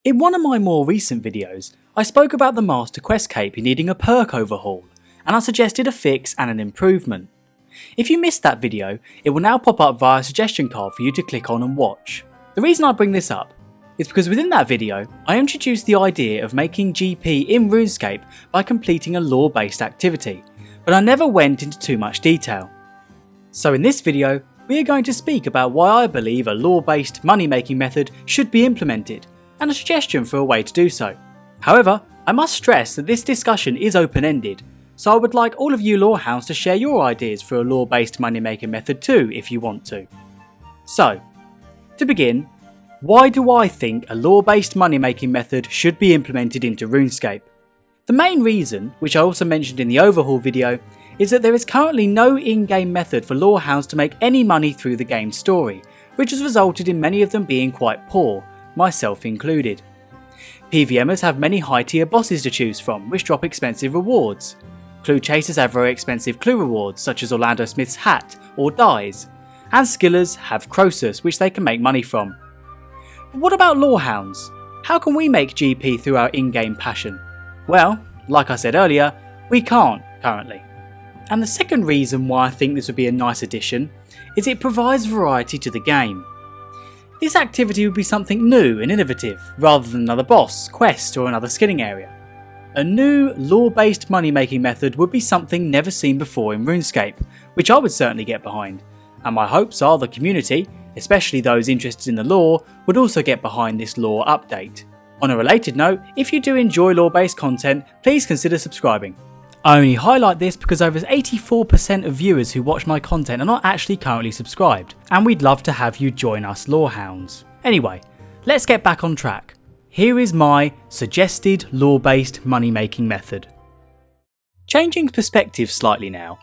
In one of my more recent videos, I spoke about the Master Quest cape needing a perk overhaul, and I suggested a fix and an improvement. If you missed that video, it will now pop up via a suggestion card for you to click on and watch. The reason I bring this up is because within that video, I introduced the idea of making GP in RuneScape by completing a lore-based activity, but I never went into too much detail. So in this video, we are going to speak about why I believe a lore-based money-making method should be implemented, and a suggestion for a way to do so. However, I must stress that this discussion is open-ended, so I would like all of you lorehounds to share your ideas for a lore-based money-making method too if you want to. So, to begin, why do I think a lore-based money-making method should be implemented into RuneScape? The main reason, which I also mentioned in the Overhaul video, is that there is currently no in-game method for lorehounds to make any money through the game's story, which has resulted in many of them being quite poor, myself included. PVMers have many high tier bosses to choose from, which drop expensive rewards. Clue chasers have very expensive clue rewards such as Orlando Smith's hat or dies, and skillers have Croesus which they can make money from. But what about lorehounds? How can we make GP through our in-game passion? Well, like I said earlier, we can't currently. And the second reason why I think this would be a nice addition is it provides variety to the game. This activity would be something new and innovative, rather than another boss, quest or another skilling area. A new, lore-based money-making method would be something never seen before in RuneScape, which I would certainly get behind, and my hopes are the community, especially those interested in the lore, would also get behind this lore update. On a related note, if you do enjoy lore-based content, please consider subscribing. I only highlight this because over 84% of viewers who watch my content are not actually currently subscribed, and we'd love to have you join us lorehounds. Anyway, let's get back on track. Here is my suggested lore-based money-making method. Changing perspective slightly now,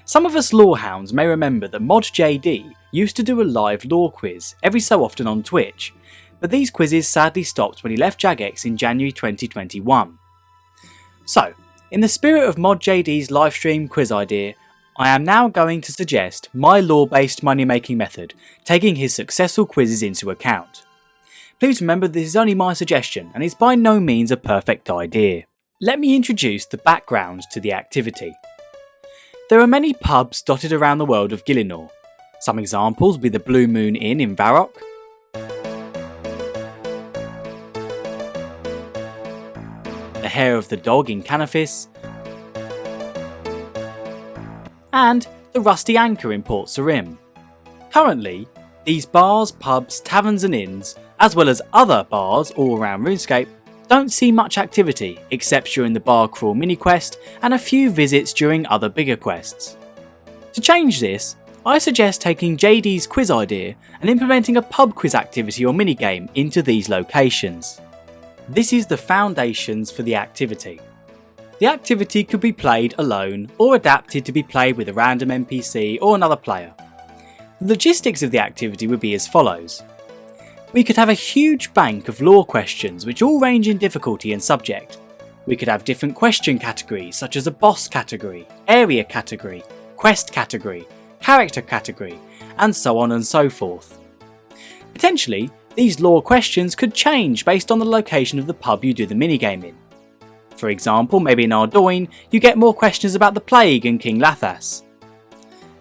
some of us lorehounds may remember that ModJD used to do a live lore quiz every so often on Twitch, but these quizzes sadly stopped when he left Jagex in January 2021. So, in the spirit of ModJD's livestream quiz idea, I am now going to suggest my lore-based money-making method, taking his successful quizzes into account. Please remember this is only my suggestion and is by no means a perfect idea. Let me introduce the background to the activity. There are many pubs dotted around the world of Gielinor. Some examples would be the Blue Moon Inn in Varrock, the Hair of the Dog in Canifis, and the Rusty Anchor in Port Sarim. Currently, these bars, pubs, taverns and inns, as well as other bars all around RuneScape, don't see much activity except during the bar crawl mini quest and a few visits during other bigger quests. To change this, I suggest taking JD's quiz idea and implementing a pub quiz activity or minigame into these locations. This is the foundations for the activity. The activity could be played alone or adapted to be played with a random NPC or another player. The logistics of the activity would be as follows. We could have a huge bank of lore questions which all range in difficulty and subject. We could have different question categories such as a boss category, area category, quest category, character category, and so on and so forth. Potentially, these lore questions could change based on the location of the pub you do the minigame in. For example, maybe in Ardoyne, you get more questions about the Plague and King Lathas.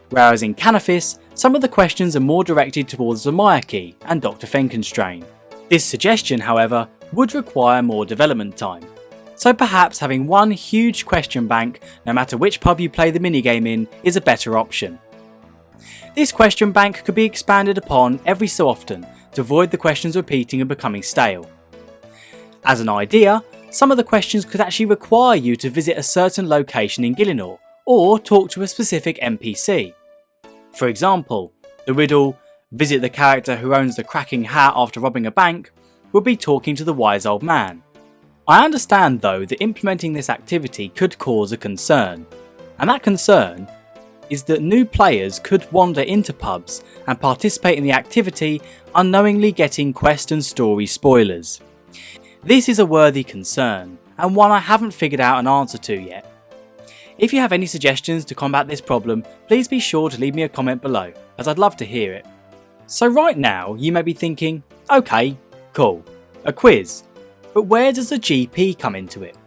Whereas in Canifis, some of the questions are more directed towards the Myaki and Dr. Fenkenstrain. This suggestion, however, would require more development time. So perhaps having one huge question bank, no matter which pub you play the minigame in, is a better option. This question bank could be expanded upon every so often to avoid the questions repeating and becoming stale. As an idea, some of the questions could actually require you to visit a certain location in Gielinor, or talk to a specific NPC. For example, the riddle, visit the character who owns the cracking hat after robbing a bank, would be talking to the wise old man. I understand though that implementing this activity could cause a concern, and that concern is that new players could wander into pubs and participate in the activity unknowingly getting quest and story spoilers. This is a worthy concern, and one I haven't figured out an answer to yet. If you have any suggestions to combat this problem, please be sure to leave me a comment below, as I'd love to hear it. So right now, you may be thinking, okay, cool, a quiz, But where does the GP come into it?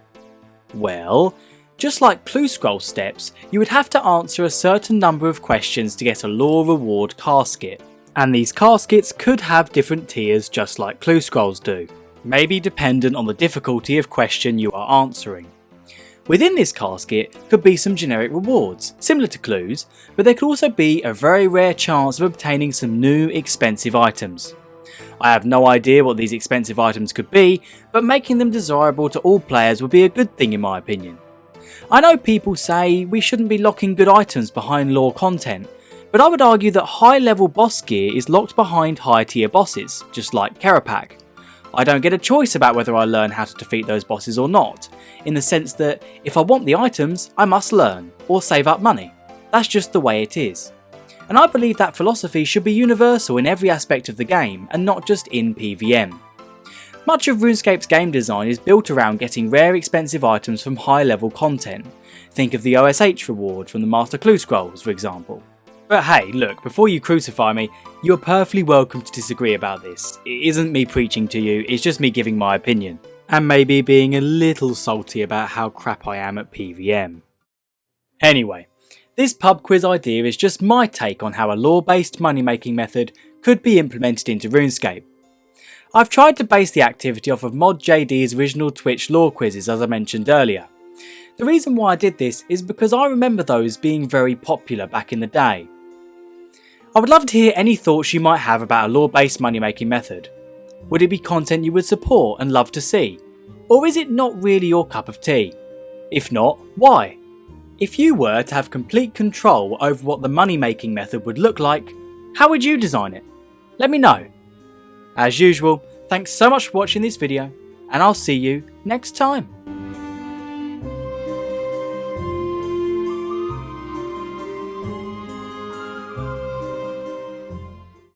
Well, just like clue scroll steps, you would have to answer a certain number of questions to get a lore reward casket. And these caskets could have different tiers just like clue scrolls do, maybe dependent on the difficulty of question you are answering. Within this casket could be some generic rewards, similar to clues, but there could also be a very rare chance of obtaining some new expensive items. I have no idea what these expensive items could be, but making them desirable to all players would be a good thing in my opinion. I know people say we shouldn't be locking good items behind lore content, but I would argue that high level boss gear is locked behind high tier bosses, just like Kerapak. I don't get a choice about whether I learn how to defeat those bosses or not, in the sense that if I want the items, I must learn, or save up money. That's just the way it is. And I believe that philosophy should be universal in every aspect of the game, and not just in PvM. Much of RuneScape's game design is built around getting rare expensive items from high level content. Think of the OSH reward from the Master Clue Scrolls for example. But hey, look, before you crucify me, you are perfectly welcome to disagree about this. It isn't me preaching to you, it's just me giving my opinion. And maybe being a little salty about how crap I am at PvM. Anyway, this pub quiz idea is just my take on how a lore-based money making method could be implemented into RuneScape. I've tried to base the activity off of ModJD's original Twitch lore quizzes as I mentioned earlier. The reason why I did this is because I remember those being very popular back in the day. I would love to hear any thoughts you might have about a lore-based money making method. Would it be content you would support and love to see? Or is it not really your cup of tea? If not, why? If you were to have complete control over what the money making method would look like, how would you design it? Let me know. As usual, thanks so much for watching this video, and I'll see you next time.